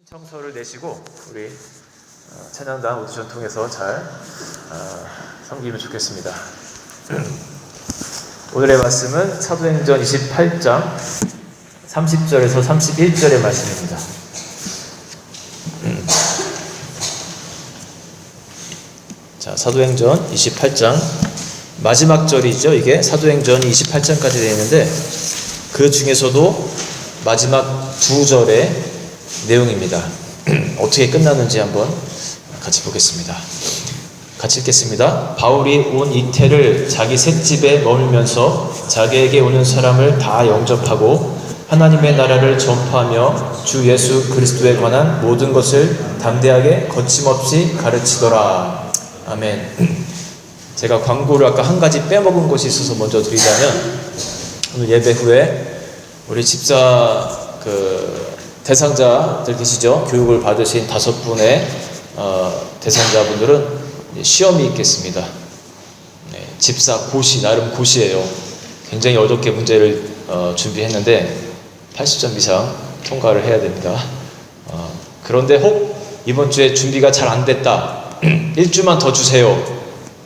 청서를 내시고 우리 찬양단 오디션 통해서 잘 섬기면 좋겠습니다. 오늘의 말씀은 사도행전 28장 30절에서 31절의 말씀입니다. 자, 사도행전 28장 마지막 절이죠. 이게 사도행전이 28장까지 되어 있는데 그 중에서도 마지막 두 절의 내용입니다. 어떻게 끝나는지 한번 같이 보겠습니다. 같이 읽겠습니다. 바울이 온 이태를 자기 셋집에 머물면서 자기에게 오는 사람을 다 영접하고 하나님의 나라를 전파하며 주 예수 그리스도에 관한 모든 것을 담대하게 거침없이 가르치더라. 아멘. 제가 광고를 아까 한 가지 빼먹은 것이 있어서 먼저 드리자면, 오늘 예배 후에 우리 집사 대상자들 계시죠? 교육을 받으신 5분의 대상자분들은 시험이 있겠습니다. 네, 집사 고시, 나름 고시예요. 굉장히 어렵게 문제를 준비했는데 80점 이상 통과를 해야 됩니다. 그런데 혹 이번 주에 준비가 잘 안 됐다, 1주만 더 주세요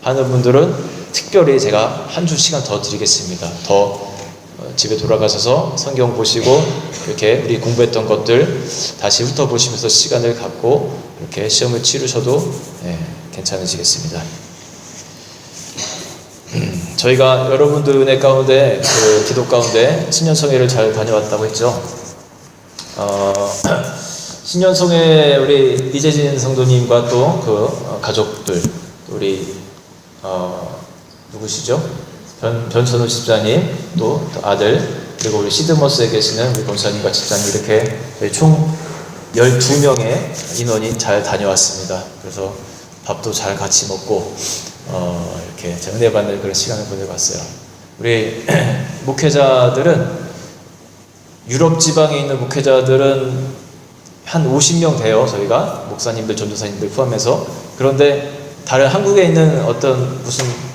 하는 분들은 특별히 제가 한 주 시간 더 드리겠습니다. 더 집에 돌아가셔서 성경 보시고 이렇게 우리 공부했던 것들 다시 훑어보시면서 시간을 갖고 이렇게 시험을 치르셔도 괜찮으시겠습니다. 저희가 여러분들 은혜 가운데, 기도 가운데 신년성회를 잘 다녀왔다고 했죠. 신년성회 우리 이재진 성도님과 또 가족들, 또 우리 누구시죠? 변선우 집사님, 또 아들, 그리고 우리 시드머스에 계시는 우리 권사님과 집사님, 이렇게 총 12명의 인원이 잘 다녀왔습니다. 그래서 밥도 잘 같이 먹고 이렇게 은혜 받는 그런 시간을 보내봤어요. 우리 목회자들은, 유럽 지방에 있는 목회자들은 한 50명 돼요. 저희가 목사님들, 전도사님들 포함해서. 그런데 다른 한국에 있는 어떤 무슨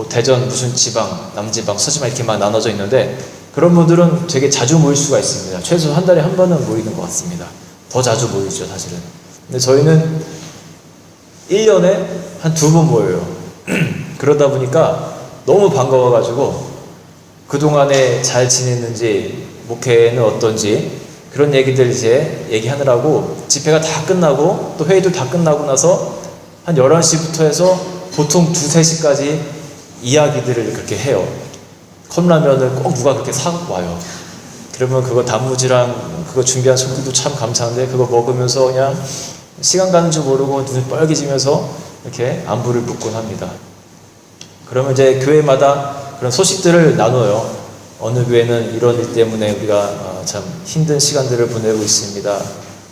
대전 무슨 지방, 남지방, 서지방 이렇게만 나눠져 있는데, 그런 분들은 되게 자주 모일 수가 있습니다. 최소 한 달에 한 번은 모이는 것 같습니다. 더 자주 모이죠, 사실은. 근데 저희는 1년에 한 2번 모여요. 그러다 보니까 너무 반가워가지고 그동안에 잘 지냈는지, 목회는 어떤지, 그런 얘기들 이제 얘기하느라고 집회가 다 끝나고 또 회의도 다 끝나고 나서 한 11시부터 해서 보통 2, 3시까지 이야기들을 그렇게 해요. 컵라면을 꼭 누가 그렇게 사갖고 와요. 그러면 그거 단무지랑 그거 준비한 손님도 참 감사한데, 그거 먹으면서 그냥 시간 가는 줄 모르고 눈이 빨개지면서 이렇게 안부를 묻곤 합니다. 그러면 이제 교회마다 그런 소식들을 나눠요. 어느 교회는 이런 일 때문에 우리가 참 힘든 시간들을 보내고 있습니다.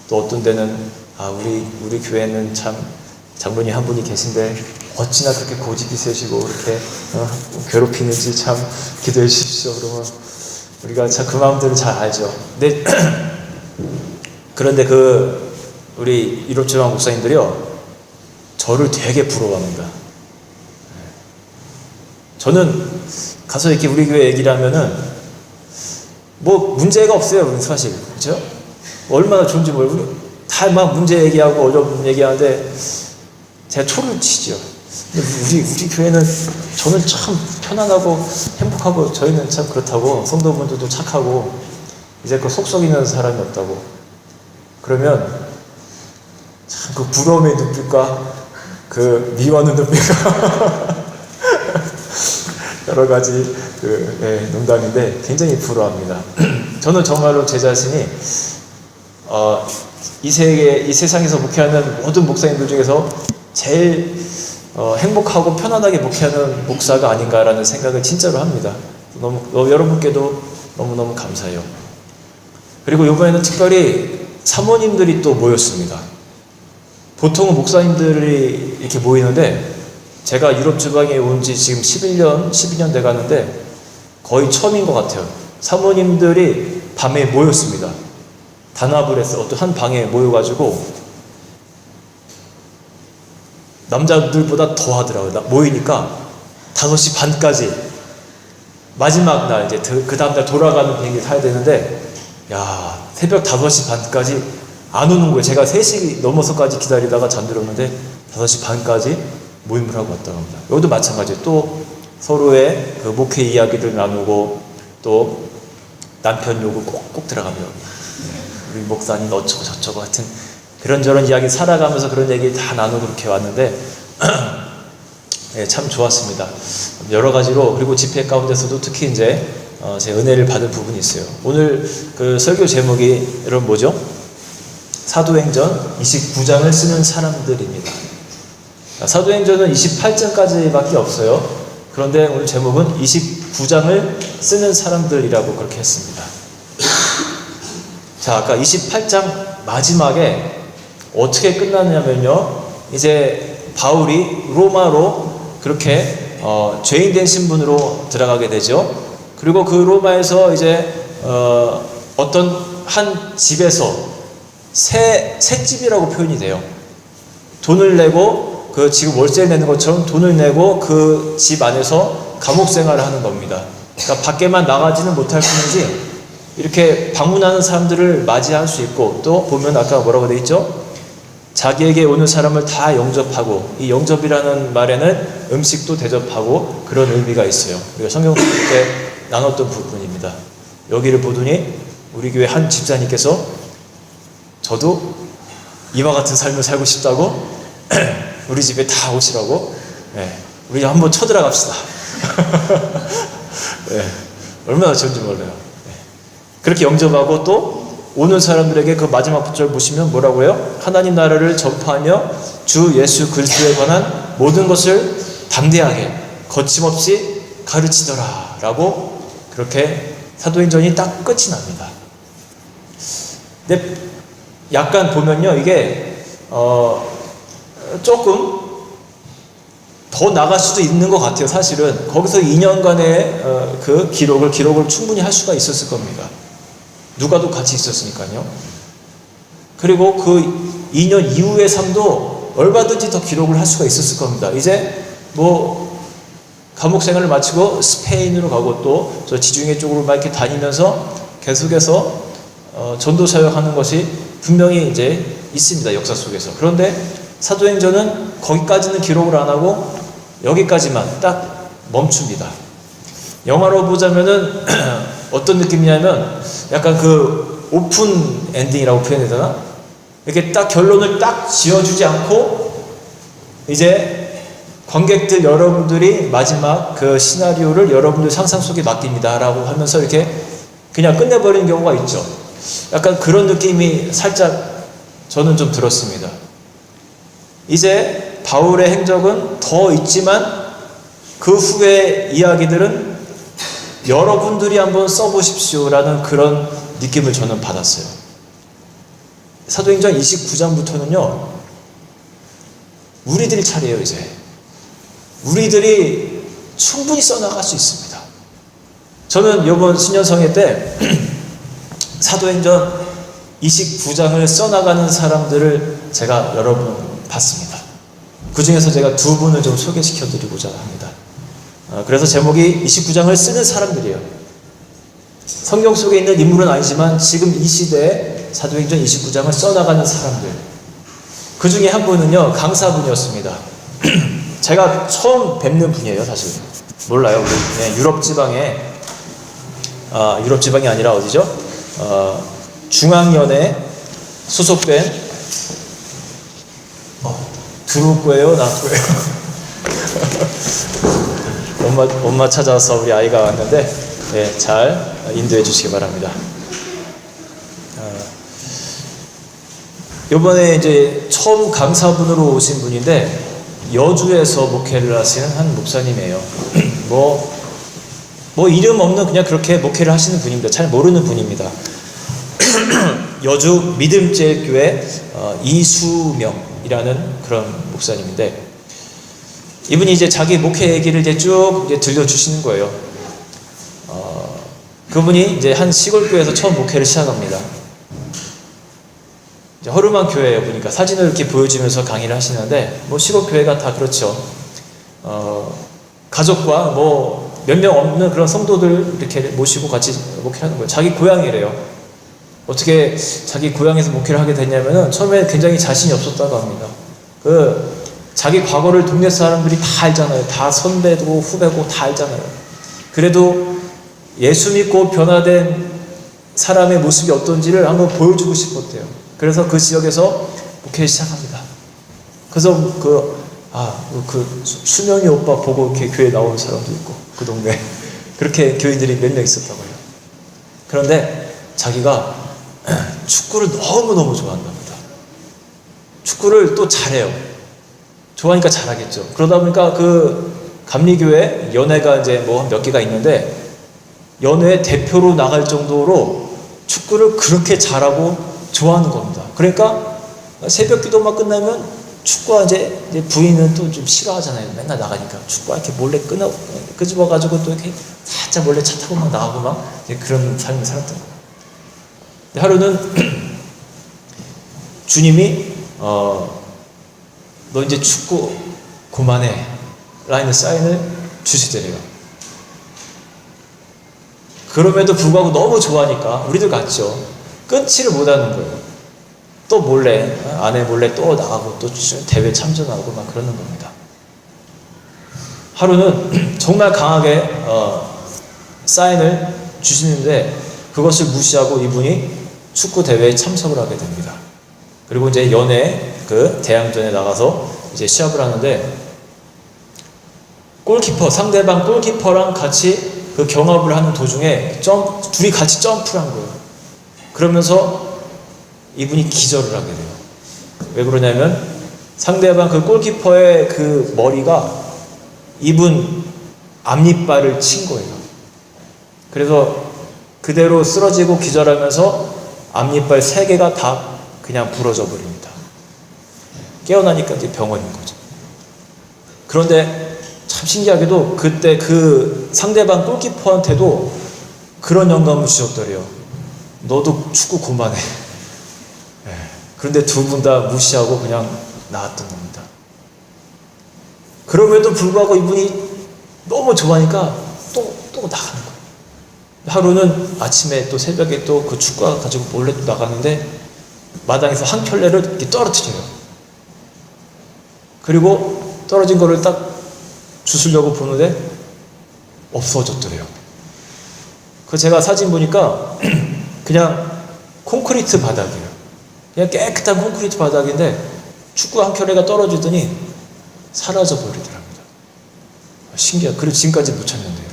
또 어떤 데는 우리 교회는 참 장로님 한 분이 계신데 어찌나 그렇게 고집이 세시고 이렇게 괴롭히는지 참 기도해 주십시오. 그러면 우리가 참 그 마음들을 잘 알죠. 그런데 우리 유럽지방 목사님들이요, 저를 되게 부러워합니다. 저는 가서 이렇게 우리 교회 얘기를 하면은 뭐 문제가 없어요. 우리는 사실, 그렇죠? 얼마나 좋은지 모르고 다 막 문제 얘기하고 어려운 얘기하는데 제가 초를 치죠. 근데 우리 교회는, 저는 참 편안하고 행복하고, 저희는 참 그렇다고, 성도분들도 착하고, 이제 그 속 썩이는 사람이 없다고. 그러면 참 그 부러움의 눈빛과 그 미워하는 눈빛과 여러 가지 농담인데 굉장히 부러워합니다. 저는 정말로 제 자신이 이 세상에서 목회하는 모든 목사님들 중에서 제일 행복하고 편안하게 목회하는 목사가 아닌가라는 생각을 진짜로 합니다. 여러분께도 너무너무 감사해요. 그리고 이번에는 특별히 사모님들이 또 모였습니다. 보통은 목사님들이 이렇게 모이는데, 제가 유럽 지방에 온 지 지금 12년 돼 가는데 거의 처음인 것 같아요. 사모님들이 밤에 모였습니다. 단합을 해서 어떤 한 방에 모여가지고 남자들보다 더 하더라고요. 모이니까 5시 반까지, 마지막 날 이제 그 다음날 돌아가는 비행기 타야 되는데, 새벽 5시 반까지 안 오는 거예요. 제가 3시 넘어서까지 기다리다가 잠들었는데 5시 반까지 모임을 하고 왔다고 합니다. 여기도 마찬가지예요. 또 서로의 그 목회 이야기를 나누고 또 남편 요구 꼭 들어가면 우리 목사님 어쩌고 저쩌고 하여튼 그런저런 이야기 살아가면서 그런 얘기 다 나누고 그렇게 왔는데 네, 참 좋았습니다. 여러 가지로. 그리고 집회 가운데서도 특히 이제 제 은혜를 받은 부분이 있어요. 오늘 그 설교 제목이 여러분 뭐죠? 사도행전 29장을 쓰는 사람들입니다. 사도행전은 28장까지밖에 없어요. 그런데 오늘 제목은 29장을 쓰는 사람들이라고 그렇게 했습니다. 자, 아까 28장 마지막에 어떻게 끝나냐면요, 이제 바울이 로마로 그렇게 죄인된 신분으로 들어가게 되죠. 그리고 그 로마에서 이제 어떤 한 집에서 새 집이라고 표현이 돼요. 돈을 내고 그 지금 월세를 내는 것처럼 돈을 내고 그 집 안에서 감옥 생활을 하는 겁니다. 그러니까 밖에만 나가지는 못할 뿐이지 이렇게 방문하는 사람들을 맞이할 수 있고, 또 보면 아까 뭐라고 되어 있죠? 자기에게 오는 사람을 다 영접하고, 이 영접이라는 말에는 음식도 대접하고 그런 의미가 있어요. 우리가 성경 때 나눴던 부분입니다. 여기를 보더니 우리 교회 한 집사님께서 저도 이와 같은 삶을 살고 싶다고 우리 집에 다 오시라고, 우리 한번 쳐들어갑시다. 얼마나 좋은지 몰라요. 그렇게 영접하고, 또 오는 사람들에게 그 마지막 구절 보시면 뭐라고 해요? 하나님 나라를 전파하며 주 예수 그리스도에 관한 모든 것을 담대하게 거침없이 가르치더라 라고 그렇게 사도행전이 딱 끝이 납니다. 근데 약간 보면요, 이게 조금 더 나갈 수도 있는 것 같아요. 사실은 거기서 2년간의 그 기록을 충분히 할 수가 있었을 겁니다. 누가도 같이 있었으니까요. 그리고 그 2년 이후의 삶도 얼마든지 더 기록을 할 수가 있었을 겁니다. 이제 뭐 감옥 생활을 마치고 스페인으로 가고 또 저 지중해 쪽으로 막 이렇게 다니면서 계속해서 전도 사역하는 것이 분명히 이제 있습니다. 역사 속에서. 그런데 사도행전은 거기까지는 기록을 안 하고 여기까지만 딱 멈춥니다. 영화로 보자면은 어떤 느낌이냐면 약간 그 오픈 엔딩이라고 표현해야 되나? 이렇게 딱 결론을 딱 지어주지 않고 이제 관객들 여러분들이 마지막 그 시나리오를 여러분들 상상 속에 맡깁니다 라고 하면서 이렇게 그냥 끝내버리는 경우가 있죠. 약간 그런 느낌이 살짝 저는 좀 들었습니다. 이제 바울의 행적은 더 있지만 그 후의 이야기들은 여러분들이 한번 써보십시오라는 그런 느낌을 저는 받았어요. 사도행전 29장부터는요, 우리들이 차례예요. 이제 우리들이 충분히 써나갈 수 있습니다. 저는 이번 신년성회 때 사도행전 29장을 써나가는 사람들을 제가 여러 분 봤습니다. 그 중에서 제가 2분을 좀 소개시켜 드리고자 합니다. 그래서 제목이 29장을 쓰는 사람들이에요. 성경 속에 있는 인물은 아니지만 지금 이 시대에 사도행전 29장을 써나가는 사람들. 그 중에 한 분은요, 강사분이었습니다. 제가 처음 뵙는 분이에요. 사실 몰라요. 우리 그냥 유럽 지방에 유럽 지방이 아니라 어디죠? 중앙연에 소속된 들어올 거예요? 나올 거예요? 엄마 찾아서 우리 아이가 왔는데 잘 인도해 주시기 바랍니다. 이번에 이제 처음 강사분으로 오신 분인데 여주에서 목회를 하시는 한 목사님이에요. 뭐 이름 없는 그냥 그렇게 목회를 하시는 분입니다. 잘 모르는 분입니다. 여주 믿음제일교회 이수명이라는 그런 목사님인데, 이분이 이제 자기 목회 얘기를 이제 쭉 이제 들려주시는 거예요. 그분이 이제 한 시골교회에서 처음 목회를 시작합니다. 이제 허름한 교회예요. 보니까 사진을 이렇게 보여주면서 강의를 하시는데, 뭐 시골교회가 다 그렇죠. 가족과 뭐 몇 명 없는 그런 성도들 이렇게 모시고 같이 목회하는 거예요. 자기 고향이래요. 어떻게 자기 고향에서 목회를 하게 됐냐면은 처음에 굉장히 자신이 없었다고 합니다. 자기 과거를 동네 사람들이 다 알잖아요. 다 선배고 후배고 다 알잖아요. 그래도 예수 믿고 변화된 사람의 모습이 어떤지를 한번 보여주고 싶었대요. 그래서 그 지역에서 목회를 시작합니다. 그래서 수명이 오빠 보고 이렇게 교회 나오는 사람도 있고, 그 동네. 그렇게 교인들이 몇 명 있었다고 해요. 그런데 자기가 축구를 너무너무 좋아한답니다. 축구를 또 잘해요. 좋아하니까 잘하겠죠. 그러다 보니까 그 감리교회 연회가 이제 뭐 몇 개가 있는데, 연회 대표로 나갈 정도로 축구를 그렇게 잘하고 좋아하는 겁니다. 그러니까 새벽 기도만 끝나면 축구와 이제 부인은 또 좀 싫어하잖아요. 맨날 나가니까 축구와 이렇게 몰래 끄집어가지고 또 이렇게 살짝 몰래 차 타고 막 나가고 막 그런 삶을 살았던 거예요. 하루는 주님이 너 이제 축구 그만해 라는 사인을 주시더래요. 그럼에도 불구하고 너무 좋아하니까 우리도 같죠. 끊지를 못하는 거예요. 또 몰래 아내 몰래 또 나가고 또 대회 참전하고 막 그러는 겁니다. 하루는 정말 강하게 사인을 주시는데 그것을 무시하고 이분이 축구 대회에 참석을 하게 됩니다. 그리고 이제 연애 그 대항전에 나가서 이제 시합을 하는데 상대방 골키퍼랑 같이 그 경합을 하는 도중에 둘이 같이 점프를 한 거예요. 그러면서 이분이 기절을 하게 돼요. 왜 그러냐면 상대방 그 골키퍼의 그 머리가 이분 앞니빨을 친 거예요. 그래서 그대로 쓰러지고 기절하면서 앞니빨 3개가 다 그냥 부러져 버립니다. 깨어나니까 이제 병원인 거죠. 그런데 참 신기하게도 그때 그 상대방 골키퍼한테도 그런 영감을 주셨더래요. 너도 축구 그만해. 그런데 두 분 다 무시하고 그냥 나왔던 겁니다. 그럼에도 불구하고 이분이 너무 좋아하니까 또 나가는 거예요. 하루는 아침에 또 새벽에 또 그 축구 가지고 몰래 또 나가는데 마당에서 한 켤레를 이렇게 떨어뜨려요. 그리고 떨어진 거를 딱 주우려고 보는데 없어졌더래요. 그 제가 사진 보니까 그냥 콘크리트 바닥이에요. 그냥 깨끗한 콘크리트 바닥인데 축구 한 켤레가 떨어지더니 사라져 버리더랍니다. 신기하다. 그리고 지금까지 못 찾는데요.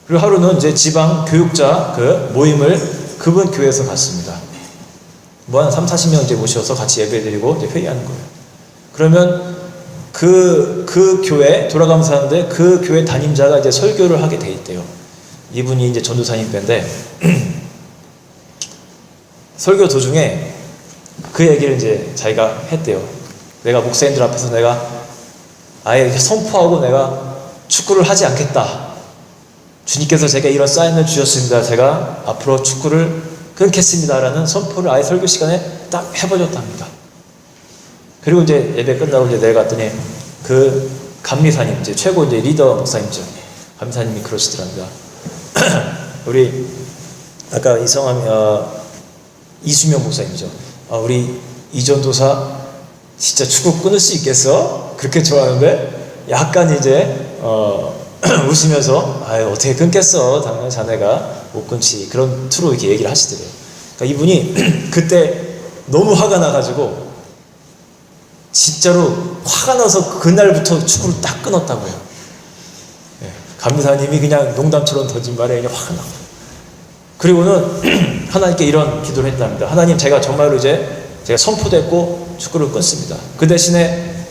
그리고 하루는 이제 지방 교육자 그 모임을 그분 교회에서 갔습니다. 뭐 한 30-40명 이제 모셔서 같이 예배드리고 이제 회의하는 거예요. 그러면 그 교회 돌아가면서 하는데 그 교회 담임자가 이제 설교를 하게 돼 있대요. 이분이 이제 전도사님인데 설교 도중에 그 얘기를 이제 자기가 했대요. 내가 목사님들 앞에서 내가 아예 선포하고 내가 축구를 하지 않겠다. 주님께서 제게 이런 사인을 주셨습니다. 제가 앞으로 축구를 끊겠습니다라는 선포를 아예 설교 시간에 딱 해버렸답니다. 그리고 이제 예배 끝나고 이제 내려갔더니 그 감리사님, 이제 최고 이제 리더 목사님이죠. 감리사님이 그러시더랍니다. 우리 아까 이 성함이 이수명 목사님이죠. 우리 이전도사 진짜 축구 끊을 수 있겠어? 그렇게 좋아하는데 약간 이제 웃으면서 어떻게 끊겠어? 당연히 자네가 못 끊지. 그런 투로 이렇게 얘기를 하시더래요. 그러니까 이분이 그때 너무 화가 나가지고 진짜로 화가 나서 그날부터 축구를 딱 끊었다고요. 감리사님이 그냥 농담처럼 던진 말에 그냥 화가 나고. 그리고는 하나님께 이런 기도를 했답니다. 하나님, 제가 정말로 이제 제가 선포됐고 축구를 끊습니다. 그 대신에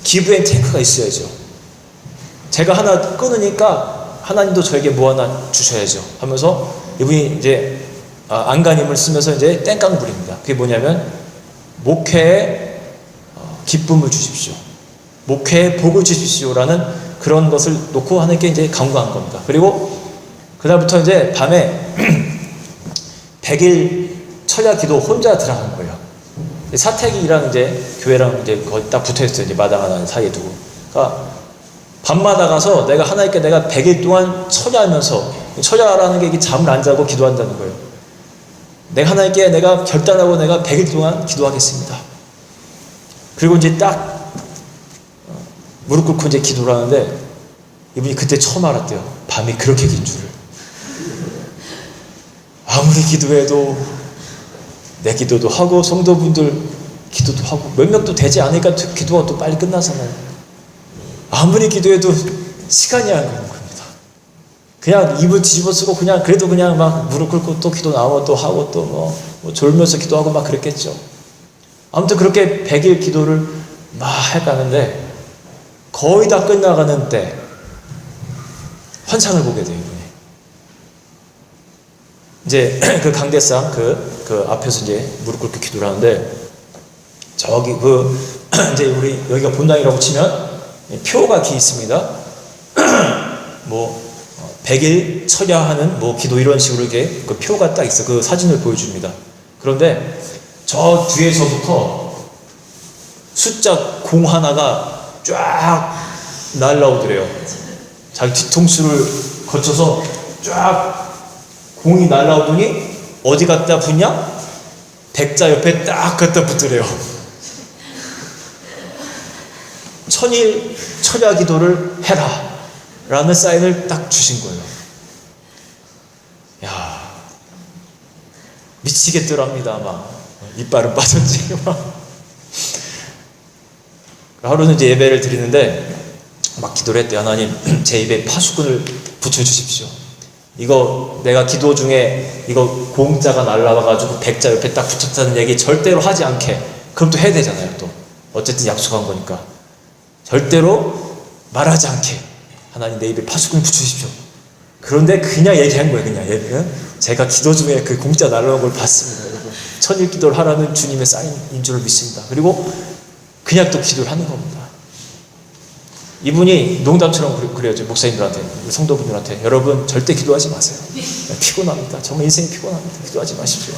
기브 앤 테이크가 있어야죠. 제가 하나 끊으니까 하나님도 저에게 뭐 하나 주셔야죠 하면서 이분이 이제 안간힘을 쓰면서 이제 땡깡 부립니다. 그게 뭐냐면 목회에 기쁨을 주십시오. 목회에 복을 주십시오라는 그런 것을 놓고 하나님께 이제 간구한 겁니다. 그리고 그다음부터 이제 밤에 100일 철야 기도 혼자 들어간 거예요. 사택이랑 이제 교회랑 이제 거의 딱 붙어 있어요. 이제 마당 하나 사이에 두고. 그러니까 밤마다 가서 내가 하나님께 내가 100일 동안 철야하면서 처자라는 게 이게 잠을 안 자고 기도한다는 거예요. 내가 하나님께 내가 결단하고 내가 100일 동안 기도하겠습니다. 그리고 이제 딱 무릎 꿇고 이제 기도를 하는데 이분이 그때 처음 알았대요. 밤이 그렇게 긴 줄을. 아무리 기도해도 내 기도도 하고 성도분들 기도도 하고 몇 명도 되지 않으니까 기도가 또 빨리 끝나잖아요. 아무리 기도해도 시간이 안 가는 겁니다. 그냥 입을 뒤집어 쓰고 그냥 그래도 그냥 막 무릎 꿇고 또 기도 나오고 또 하고 또 뭐 졸면서 기도하고 막 그랬겠죠. 아무튼 그렇게 100일 기도를 막 해가는데 거의 다 끝나가는 때 환상을 보게 돼요. 이분이. 이제 그 강대상 그 앞에서 이제 무릎 꿇고 기도를 하는데 저기 이제 우리 여기가 본당이라고 치면 표가 기 있습니다. 뭐 100일 처야하는 뭐 기도 이런 식으로 이렇게 그 표가 딱 있어. 그 사진을 보여줍니다. 그런데 저 뒤에서부터 숫자 0 하나가 쫙 날라오더래요. 자기 뒤통수를 거쳐서 쫙 공이 날라오더니 어디 갖다 붙냐? 백자 옆에 딱 갖다 붙더래요. 천일 철야 기도를 해라 라는 사인을 딱 주신 거예요. 야, 미치겠더랍니다. 막 이빨은 빠졌지. 하루는 이제 예배를 드리는데 막 기도를 했대요. 하나님, 제 입에 파수꾼을 붙여주십시오. 이거 내가 기도 중에 이거 공자가 날라와가지고 백자 옆에 딱 붙였다는 얘기 절대로 하지 않게. 그럼 또 해야 되잖아요. 또 어쨌든 약속한 거니까 절대로 말하지 않게 하나님 내 입에 파수꾼을 붙여주십시오. 그런데 그냥 얘기한 거예요. 그냥 제가 기도 중에 그 공자 날라온 걸 봤습니다. 여러분, 천일 기도를 하라는 주님의 사인인 줄 믿습니다. 그리고 그냥 또 기도를 하는 겁니다. 이분이 농담처럼 그래요. 목사님들한테, 성도분들한테. 여러분 절대 기도하지 마세요. 피곤합니다. 정말 인생이 피곤합니다. 기도하지 마십시오.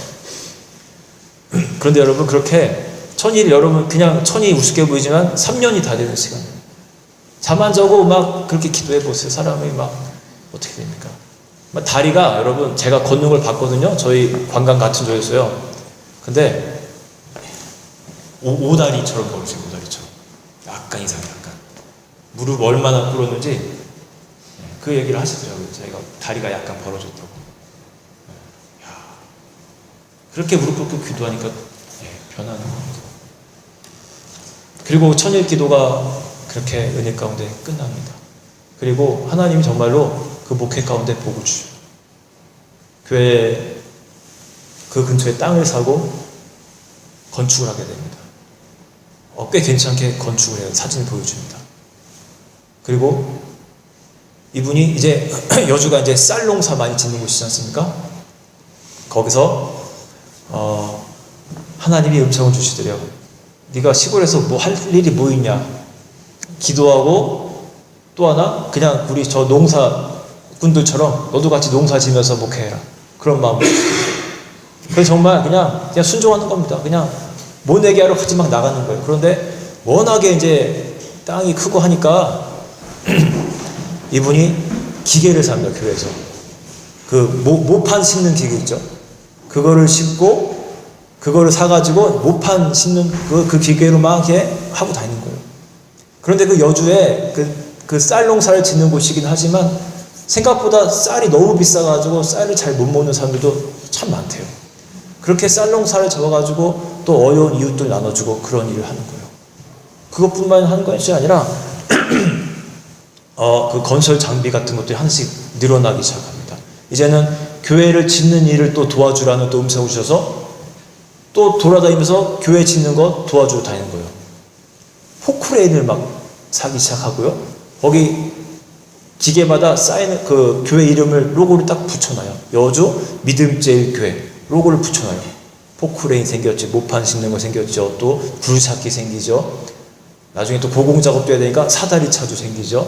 그런데 여러분 그렇게 천일 여러분 그냥 천이 우습게 보이지만 3년이 다 되는 시간이에요. 잠 안 자고 막 그렇게 기도해 보세요. 사람이 막 어떻게 됩니까? 다리가 여러분 제가 걷는 걸 봤거든요. 저희 관광 같은 조였어요. 근데 오다리처럼 걸으세요. 오다리처럼. 약간 이상해요. 약간. 무릎 얼마나 꿇었는지 그 얘기를 하시더라고요. 자기가 다리가 약간 벌어졌다고. 그렇게 무릎 꿇고 기도하니까 변하는 겁니다. 그리고 천일 기도가 그렇게 은혜 가운데 끝납니다. 그리고 하나님이 정말로 그 목회 가운데 복을 주셔요. 교회 그 근처에 땅을 사고 건축을 하게 됩니다. 꽤 괜찮게 건축을 해요. 사진을 보여줍니다. 그리고 이분이 이제 여주가 이제 쌀 농사 많이 짓는 곳이지 않습니까? 거기서 하나님이 음성을 주시더래요. 네가 시골에서 뭐 할 일이 뭐 있냐? 기도하고 또 하나 그냥 우리 저 농사꾼들처럼 너도 같이 농사 지면서 목회해라. 그런 마음으로 주시더래요. 그래서 정말 그냥 순종하는 겁니다. 그냥 못 내게 하러 같이 막 나가는 거예요. 그런데 워낙에 이제 땅이 크고 하니까 이분이 기계를 삽니다. 교회에서 그 모판 심는 기계 있죠. 그거를 심고 그거를 사가지고 모판 심는 그 기계로 막 이렇게 하고 다니는 거예요. 그런데 그 여주에 그 쌀 농사를 짓는 곳이긴 하지만 생각보다 쌀이 너무 비싸가지고 쌀을 잘 못 먹는 사람들도 참 많대요. 그렇게 쌀 농사를 접어가지고 또 어려운 이웃들 나눠주고 그런 일을 하는 거예요. 그것뿐만 하는 것이 아니라 그 건설 장비 같은 것들이 하나씩 늘어나기 시작합니다. 이제는 교회를 짓는 일을 또 도와주라는 또 음성을 주셔서 또 돌아다니면서 교회 짓는 거 도와주러 다니는 거예요. 포크레인을 막 사기 시작하고요. 거기 기계마다 쌓이는 그 교회 이름을 로고를 딱 붙여놔요. 여주 믿음제일교회 로고를 붙여놔요. 포크레인 생겼죠. 모판 심는 거 생겼죠. 또 굴삭기 생기죠. 나중에 또 고공작업도 해야 되니까 사다리 차도 생기죠.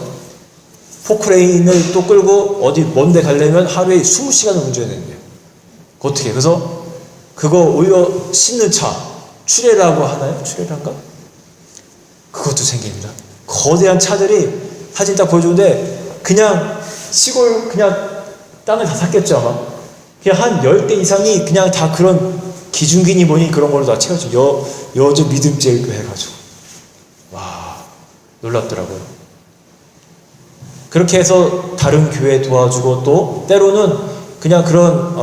포크레인을 또 끌고 어디 먼데 가려면 하루에 20시간을 운전해야 된대요. 어떻게? 그래서 그거 올려 싣는 차, 추레라고 하나요? 추레란가? 그것도 생깁니다. 거대한 차들이 사진 딱 보여주는데 그냥 시골 그냥 땅을 다 샀겠죠, 아마. 그냥 한 10대 이상이 그냥 다 그런 기중기니 뭐니 그런 걸로 다 채워져. 여주 믿음제일교 해가지고. 와, 놀랍더라고요. 그렇게 해서 다른 교회 도와주고 또 때로는 그냥 그런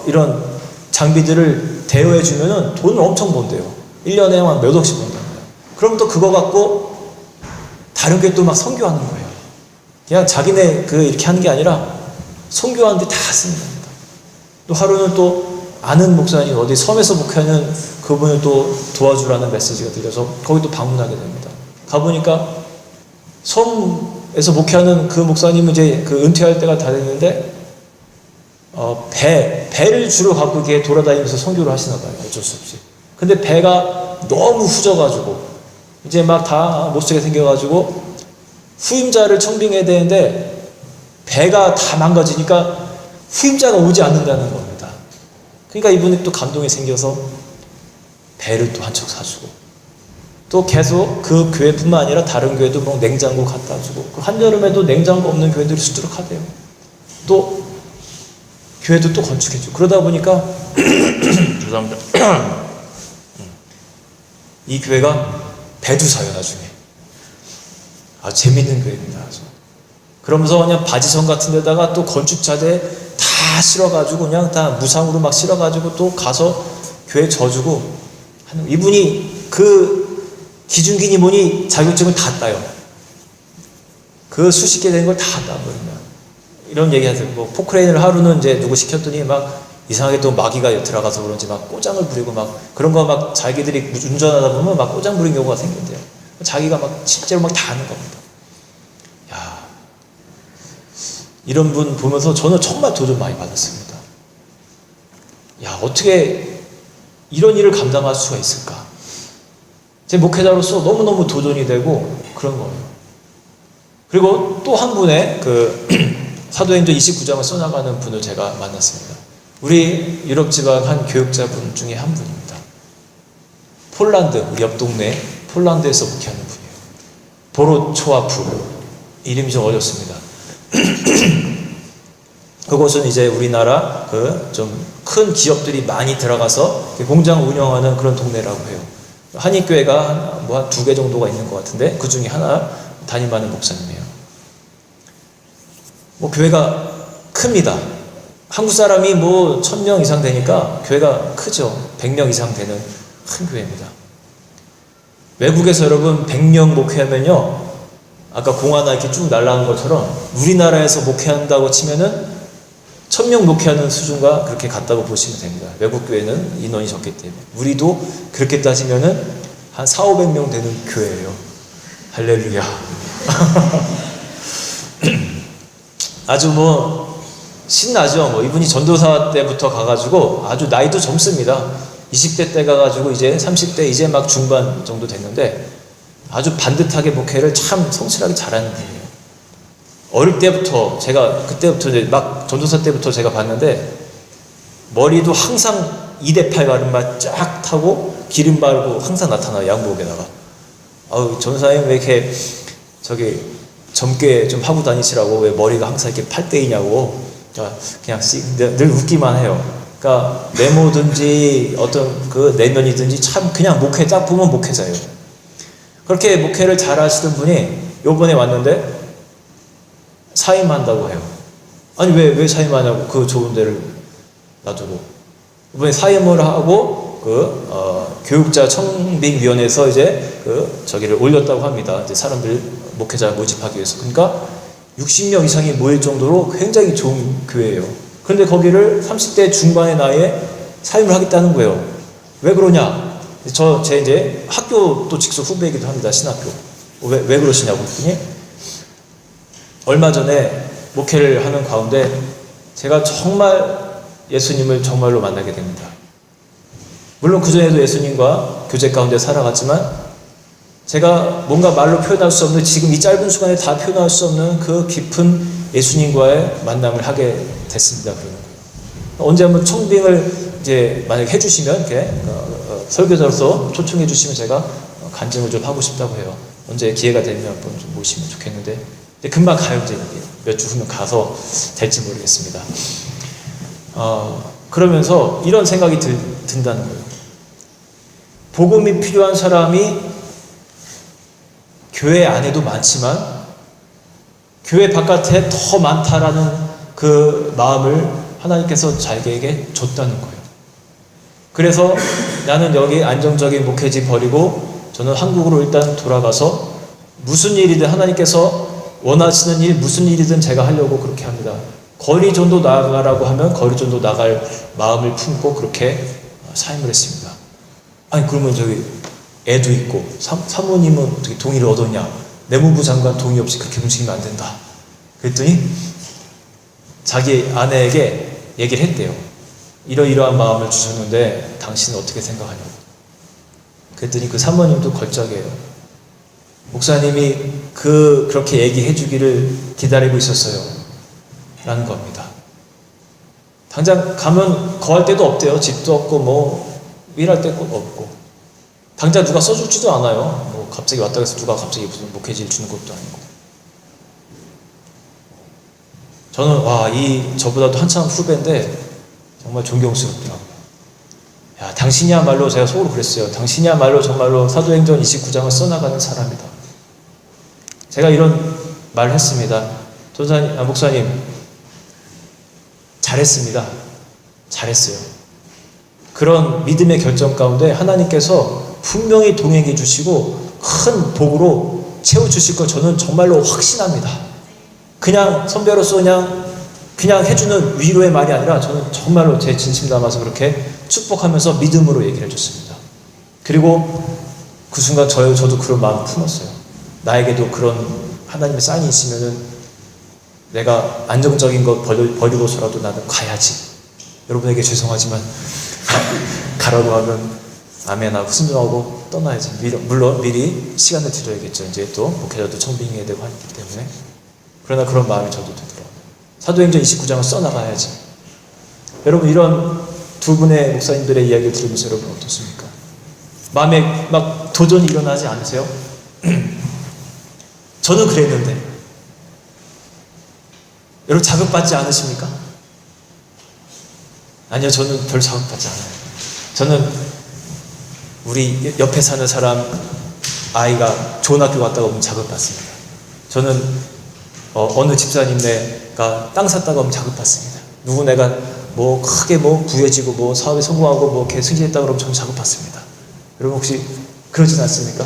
이런 장비들을 대여해 주면은 돈을 엄청 번대요. 1년에 한 몇 억씩 번답니다. 그럼 또 그거 갖고 다른 교회 또 막 선교하는 거예요. 그냥 자기네 이렇게 하는 게 아니라 선교하는데 다 쓰는 겁니다. 또 하루는 또 아는 목사님 어디 섬에서 목회하는 그분을 또 도와주라는 메시지가 들려서 거기 또 방문하게 됩니다. 가보니까 섬에서 목회하는 그 목사님은 이제 은퇴할 때가 다 됐는데 배를 주로 갖고 이렇게 돌아다니면서 선교를 하시나 봐요. 어쩔 수 없이. 근데 배가 너무 후져가지고 이제 막 다 못쓰게 생겨가지고 후임자를 청빙해야 되는데 배가 다 망가지니까 후임자가 오지 않는다는 겁니다. 그러니까 이분이 또 감동이 생겨서 배를 또 한 척 사주고 또 계속 그 교회뿐만 아니라 다른 교회도 뭐 냉장고 갖다 주고 그 한여름에도 냉장고 없는 교회들이 수두룩하대요. 또 교회도 또 건축해주고 그러다 보니까 죄송합니다. 이 교회가 배도 사요 나중에. 아주 재밌는 교회입니다. 아주. 그러면서 그냥 바지선 같은 데다가 또 건축자재 다 실어가지고 그냥 다 무상으로 막 실어가지고 또 가서 교회 져주고 하는 이분이 그 기중기니 뭐니 자격증을 다 따요. 그 수십 개 된 걸 다 따버리면 이런 얘기 하세요. 뭐 포크레인을 하루는 이제 누구 시켰더니 막 이상하게 또 마귀가 들어가서 그런지 막 꼬장을 부리고 막 그런 거 막 자기들이 운전하다 보면 막 꼬장 부린 경우가 생긴대요. 자기가 막 실제로 막 다 하는 겁니다. 야, 이런 분 보면서 저는 정말 도전 많이 받았습니다. 야, 어떻게 이런 일을 감당할 수가 있을까? 제 목회자로서 너무너무 도전이 되고 그런 거예요. 그리고 또 한 분의 사도행전 29장을 써나가는 분을 제가 만났습니다. 우리 유럽 지방 한 교육자분 중에 한 분입니다. 폴란드, 우리 옆 동네 폴란드에서 목회하는 분이에요. 보로초아프. 이름이 좀 어렵습니다. 그곳은 이제 우리나라 좀 큰 기업들이 많이 들어가서 공장 운영하는 그런 동네라고 해요. 한인교회가 뭐 한 2개 정도가 있는 것 같은데 그 중에 하나 담임하는 목사님이에요. 뭐 교회가 큽니다. 한국 사람이 뭐 1000명 이상 되니까 교회가 크죠. 100명 이상 되는 큰 교회입니다. 외국에서 여러분 100명 목회하면요, 아까 공 하나 이렇게 쭉 날아간 것처럼 우리나라에서 목회한다고 치면은 1000명 목회하는 수준과 그렇게 같다고 보시면 됩니다. 외국 교회는 인원이 적기 때문에. 우리도 그렇게 따지면은 한 400~500명 되는 교회예요. 할렐루야. 아주 뭐 신나죠. 뭐 이분이 전도사 때부터 가가지고 아주 나이도 젊습니다. 20대 때 가가지고 이제 30대 이제 막 중반 정도 됐는데 아주 반듯하게 목회를 참 성실하게 잘하는 분이에요. 어릴 때부터 제가 그때부터 이제 막 전도사 때부터 제가 봤는데 머리도 항상 2대8 가르마 쫙 타고 기름 바르고 항상 나타나요. 양복에다가. 아우 전도사님 왜 이렇게 젊게 좀 하고 다니시라고 왜 머리가 항상 이렇게 8대이냐고 그냥 늘 웃기만 해요. 그러니까 외모든지 어떤 내면이든지 참 그냥 목회 딱 보면 목회자예요. 그렇게 목회를 잘 하시던 분이 요번에 왔는데 사임한다고 해요. 아니 왜 사임하냐고 그 좋은 데를 놔두고 이번에 사임을 하고 교육자 청빙위원회에서 이제 저기를 올렸다고 합니다. 이제 사람들 목회자 모집하기 위해서. 그러니까 60명 이상이 모일 정도로 굉장히 좋은 교회예요. 그런데 거기를 30대 중반의 나이에 사임을 하겠다는 거예요. 왜 그러냐? 제 이제 학교 또 직속 후배이기도 합니다. 신학교. 왜 그러시냐고 했더니 얼마 전에 목회를 하는 가운데 제가 정말 예수님을 정말로 만나게 됩니다. 물론 그전에도 예수님과 교제 가운데 살아갔지만 제가 뭔가 말로 표현할 수 없는 지금 이 짧은 시간에 다 표현할 수 없는 그 깊은 예수님과의 만남을 하게 됐습니다. 그러는 거예요. 언제 한번 청빙을 이제 만약에 해주시면 이렇게 설교자로서 초청해 주시면 제가 간증을 좀 하고 싶다고 해요. 언제 기회가 되면 한번 좀 모시면 좋겠는데 금방 가요 이제. 몇 주 후면 가서 될지 모르겠습니다. 그러면서 이런 생각이 든다는 거예요. 복음이 필요한 사람이 교회 안에도 많지만 교회 바깥에 더 많다라는 그 마음을 하나님께서 자기에게 줬다는 거예요. 그래서 나는 여기 안정적인 목회지 버리고 저는 한국으로 일단 돌아가서 무슨 일이든 하나님께서 원하시는 일 무슨 일이든 제가 하려고 그렇게 합니다. 거리 정도 나가라고 하면 거리 정도 나갈 마음을 품고 그렇게 사임을 했습니다. 아니 그러면 저기 애도 있고 사모님은 어떻게 동의를 얻었냐? 내무부 장관 동의 없이 그렇게 움직이면 안 된다. 그랬더니 자기 아내에게 얘기를 했대요. 이러이러한 마음을 주셨는데 당신은 어떻게 생각하냐고. 그랬더니 그 사모님도 걸작이에요. 목사님이 그렇게 얘기해 주기를 기다리고 있었어요. 라는 겁니다. 당장 가면 거할 데도 없대요. 집도 없고 뭐 일할 데도 없고. 당장 누가 써주지도 않아요. 뭐 갑자기 왔다 해서 누가 갑자기 무슨 목회지를 주는 것도 아니고. 저는 저보다도 한참 후배인데 정말 존경스럽더라고요. 야, 당신이야말로 제가 속으로 그랬어요. 당신이야말로 정말로 사도행전 29장을 써나가는 사람이다. 제가 이런 말을 했습니다. 목사님 잘했습니다. 잘했어요. 그런 믿음의 결정 가운데 하나님께서 분명히 동행해 주시고 큰 복으로 채워주실 거 저는 정말로 확신합니다. 그냥 선배로서 그냥 해주는 위로의 말이 아니라 저는 정말로 제 진심 담아서 그렇게 축복하면서 믿음으로 얘기를 해줬습니다. 그리고 그 순간 저도 그런 마음을 품었어요. 나에게도 그런 하나님의 사인이 있으면은 내가 안정적인 것 버리고서라도 나는 가야지. 여러분에게 죄송하지만 가라고 하면 아멘하고 순종하고 떠나야지. 물론 미리 시간을 드려야겠죠. 이제 또 목회자도 청빙해야 되고 하기 때문에. 그러나 그런 마음이 저도 들더라고요. 사도행전 29장을 써나가야지. 여러분 이런 두 분의 목사님들의 이야기를 들으면서 여러분 어떻습니까? 마음에 막 도전이 일어나지 않으세요? 저는 그랬는데 여러분 자극받지 않으십니까? 아니요, 저는 별 자극받지 않아요. 저는 우리 옆에 사는 사람 아이가 좋은 학교 갔다가 오면 자극받습니다. 저는 어느 집사님네가 땅 샀다가 오면 자극받습니다. 누구네가 뭐 크게 뭐 부해지고 뭐 사업에 성공하고 뭐 이렇게 승진했다 그러면 저는 자극받습니다. 여러분 혹시 그러진 않습니까?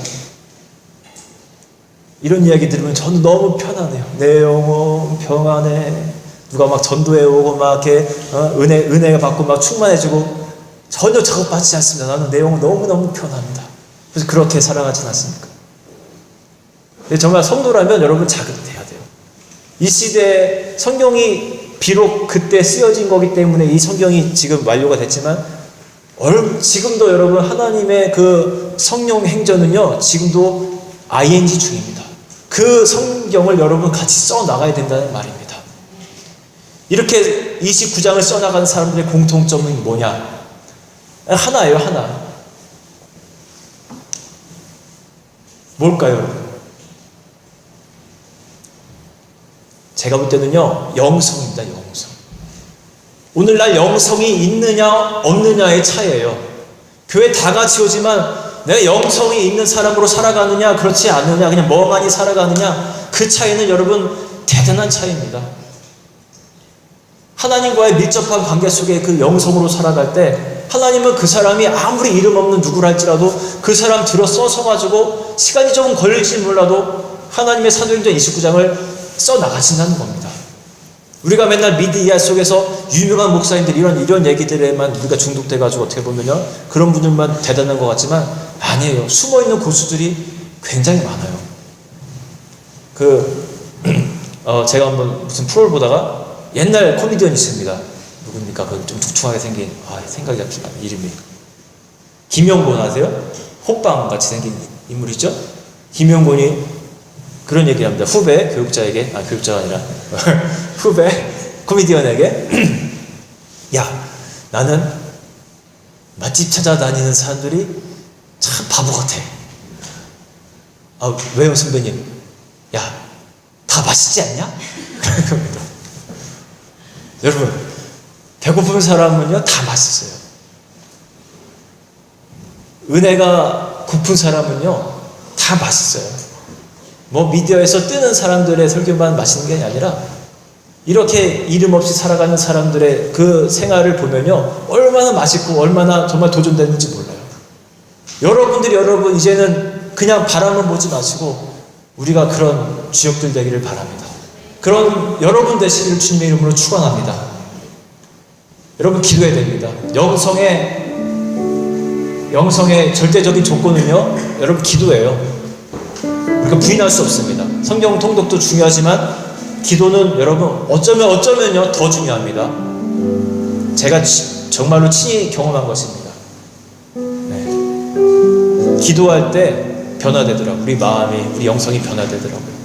이런 이야기 들으면 저는 너무 편안해요. 내 영혼 평안해. 누가 막 전도해 오고 막 이렇게 은혜가 받고 막 충만해지고 전혀 자극받지 않습니다. 나는 내 영혼 너무너무 편합니다. 그래서 그렇게 살아가진 않습니까? 정말 성도라면 여러분 자극돼야 돼요. 이 시대에 성경이 비록 그때 쓰여진 거기 때문에 이 성경이 지금 완료가 됐지만 지금도 여러분 하나님의 그 성령 행전은요 지금도 ing 중입니다. 그 성경을 여러분 같이 써나가야 된다는 말입니다. 이렇게 29장을 써나가는 사람들의 공통점은 뭐냐? 하나예요, 하나. 뭘까요, 여러분? 제가 볼 때는요, 영성입니다, 영성. 오늘날 영성이 있느냐, 없느냐의 차이예요. 교회 다 같이 오지만 내가 영성이 있는 사람으로 살아가느냐, 그렇지 않느냐, 그냥 멍하니 살아가느냐, 그 차이는 여러분 대단한 차이입니다. 하나님과의 밀접한 관계 속에 그 영성으로 살아갈 때 하나님은 그 사람이 아무리 이름 없는 누구랄지라도 그 사람 들어 써가지고 시간이 조금 걸릴지 몰라도 하나님의 사도행전 29장을 써나가신다는 겁니다. 우리가 맨날 미디어 속에서 유명한 목사님들 이런 얘기들에만 우리가 중독돼가지고 어떻게 보면요 그런 분들만 대단한 것 같지만 아니에요. 숨어있는 고수들이 굉장히 많아요. 제가 한번 무슨 프로를 보다가 옛날 코미디언이 있습니다. 누굽니까? 그 좀 tuktuk하게 생긴 생각이 납니다. 이름이 김영곤 아세요? 호빵 같이 생긴 인물이죠. 김영곤이 그런 얘기를 합니다. 후배 교육자에게 교육자가 아니라 후배 코미디언에게 야 나는 맛집 찾아다니는 사람들이 참 바보 같아. 왜요 선배님? 야 다 맛있지 않냐? 그런 겁니다. 여러분, 배고픈 사람은요 다 맛있어요. 은혜가 고픈 사람은요 다 맛있어요. 뭐 미디어에서 뜨는 사람들의 설교만 맛있는 게 아니라 이렇게 이름 없이 살아가는 사람들의 그 생활을 보면요 얼마나 맛있고 얼마나 정말 도전되는지 몰라요. 여러분 이제는 그냥 바라만 보지 마시고 우리가 그런 주역들 되기를 바랍니다. 그런 여러분 되시기를 주님의 이름으로 축원합니다. 여러분 기도해야 됩니다. 영성의 절대적인 조건은요 여러분 기도예요. 우리가 부인할 수 없습니다. 성경 통독도 중요하지만 기도는 여러분 어쩌면요 더 중요합니다. 제가 정말로 친히 경험한 것입니다. 네. 기도할 때 변화되더라고요. 우리 마음이, 우리 영성이 변화되더라고요.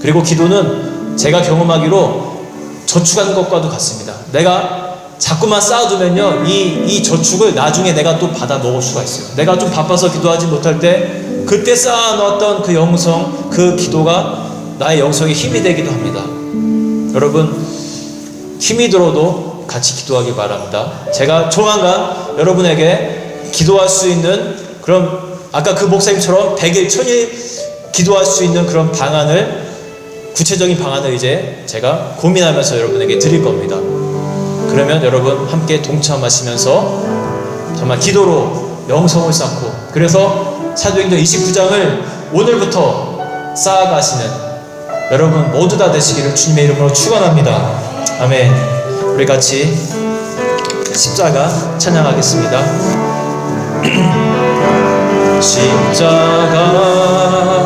그리고 기도는 제가 경험하기로 저축하는 것과도 같습니다. 내가 자꾸만 쌓아두면요 이 저축을 나중에 내가 또 받아 먹을 수가 있어요. 내가 좀 바빠서 기도하지 못할 때 그때 쌓아놓았던 그 영성, 그 기도가 나의 영성에 힘이 되기도 합니다. 여러분 힘이 들어도 같이 기도하기 바랍니다. 제가 조만간 여러분에게 기도할 수 있는 그런 아까 그 목사님처럼 100일 1000일 기도할 수 있는 그런 방안을 구체적인 방안을 이제 제가 고민하면서 여러분에게 드릴 겁니다. 그러면 여러분 함께 동참하시면서 정말 기도로 영성을 쌓고 그래서 사도행전 29장을 오늘부터 쌓아가시는 여러분 모두 다 되시기를 주님의 이름으로 축원합니다. 아멘. 우리 같이 십자가 찬양하겠습니다. 십자가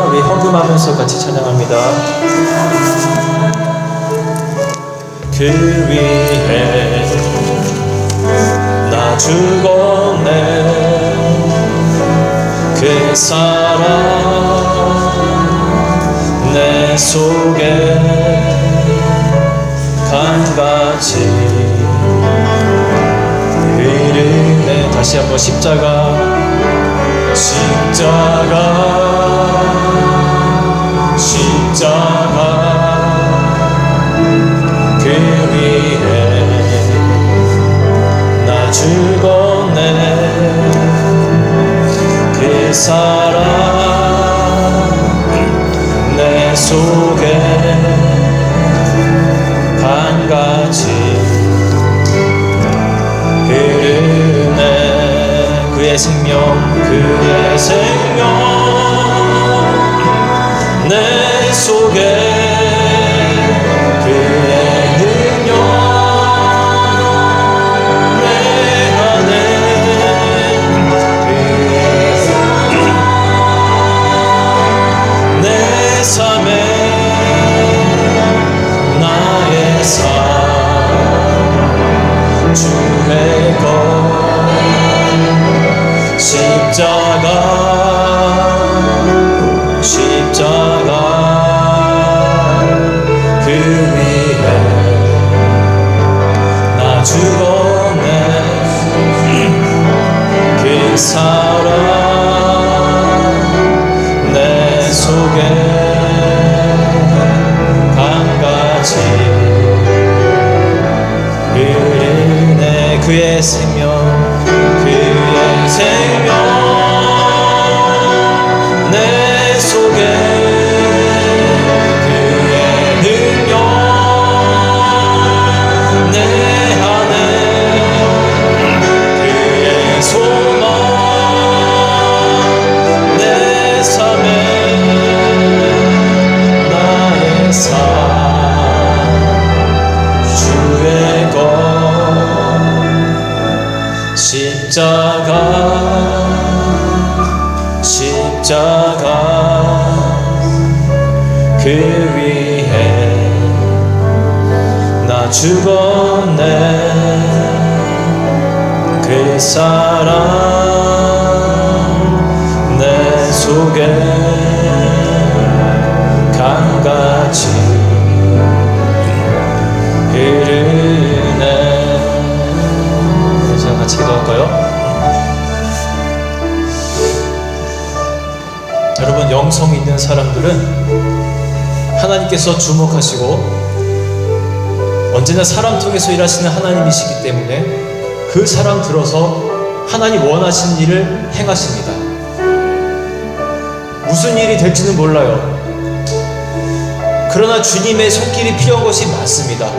우리 헌금하면서 같이 찬양합니다. 그 위에 나 죽었네 그 사랑 내 속에 강같이 흐르네. 다시 한번 십자가 그 위에 나 죽었네 그 사랑 내 속에 강같이 흐르네. 그의 생명 내 속에 주의 것 십자가 그 위에 나 죽었네 그 사랑 내 속에 강같이 흐르네. 그의 생명 내 속에 그의 능력 내 안에 그의 소망 내 삶에 나의 삶 주의 것 십자가 그 위에 나 죽었네 그 사랑 내 속에 강같이 흐르네. 자, 같이 기도할까요? 여러분 영성 있는 사람들은 하나님께서 주목하시고 언제나 사람 통해서 일하시는 하나님이시기 때문에 그 사람 들어서 하나님 원하시는 일을 행하십니다. 무슨 일이 될지는 몰라요. 그러나 주님의 손길이 필요한 것이 많습니다.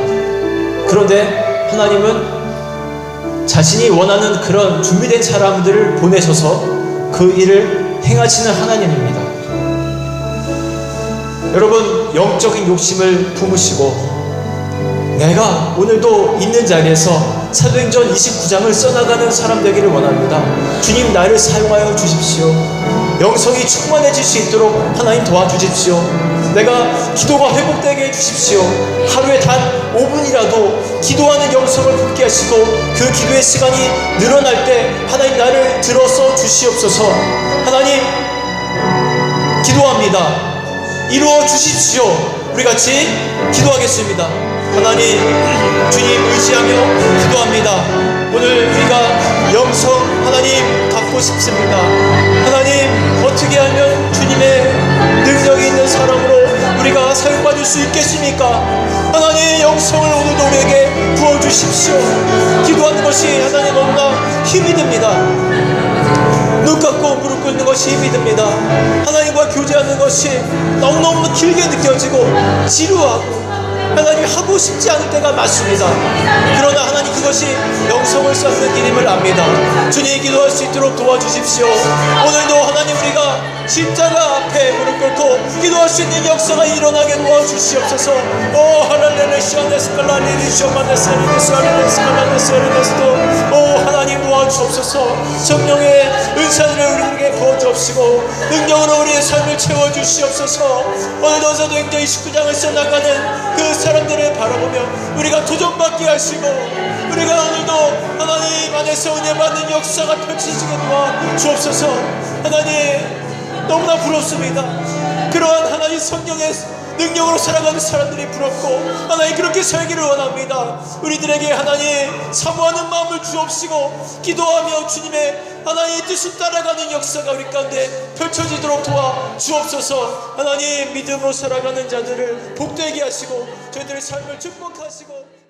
그런데 하나님은 자신이 원하는 그런 준비된 사람들을 보내셔서 그 일을 행하시는 하나님입니다. 여러분, 영적인 욕심을 품으시고 내가 오늘도 있는 자리에서 사도행전 29장을 써나가는 사람 되기를 원합니다. 주님, 나를 사용하여 주십시오. 영성이 충만해질 수 있도록 하나님 도와주십시오. 내가 기도가 회복되게 해주십시오. 하루에 단 5분이라도 기도하는 영성을 붙게 하시고 그 기도의 시간이 늘어날 때 하나님 나를 들어서 주시옵소서. 하나님, 기도합니다. 이루어 주십시오. 우리 같이 기도하겠습니다. 하나님, 주님 의지하며 기도합니다. 오늘 우리가 영성 하나님 갖고 싶습니다. 하나님, 어떻게 하면 주님의 능력이 있는 사람으로 우리가 사용받을 수 있겠습니까? 하나님, 영성을 오늘도 우리에게 부어주십시오. 기도하는 것이 하나님 너무나 힘이 듭니다. 눈 감고 무릎 꿇는 것이 힘이 듭니다. 하나님과 교제하는 것이 너무너무 길게 느껴지고 지루하고 하나님 하고 싶지 않을 때가 많습니다. 그러나 하나님, 그것이 영성을 쌓는 길임을 압니다. 주님, 기도할 수 있도록 도와주십시오. 오늘도 하나님, 우리가 십자가 앞에 무릎 꿇고 기도할 수 있는 역사가 일어나게 도와주시옵소서. 오 할렐루야 오 하나님, 도와주옵소서. 성령의 은사를 우리에게 부어주옵시고 능력으로 우리의 삶을 채워주시옵소서. 오늘도 사도행전 29장을 써나가는 그 사람들을 바라보며 우리가 도전받게 하시고 우리가 오늘도 하나님 안에서 은혜 받는 역사가 펼쳐지게 도와주옵소서. 하나님, 너무나 부럽습니다. 그러한 하나님 성령의 능력으로 살아가는 사람들이 부럽고 하나님, 그렇게 살기를 원합니다. 우리들에게 하나님 사모하는 마음을 주옵시고 기도하며 주님의 하나님의 뜻을 따라가는 역사가 우리 가운데 펼쳐지도록 도와주옵소서. 하나님, 믿음으로 살아가는 자들을 복되게 하시고 저희들의 삶을 축복하시고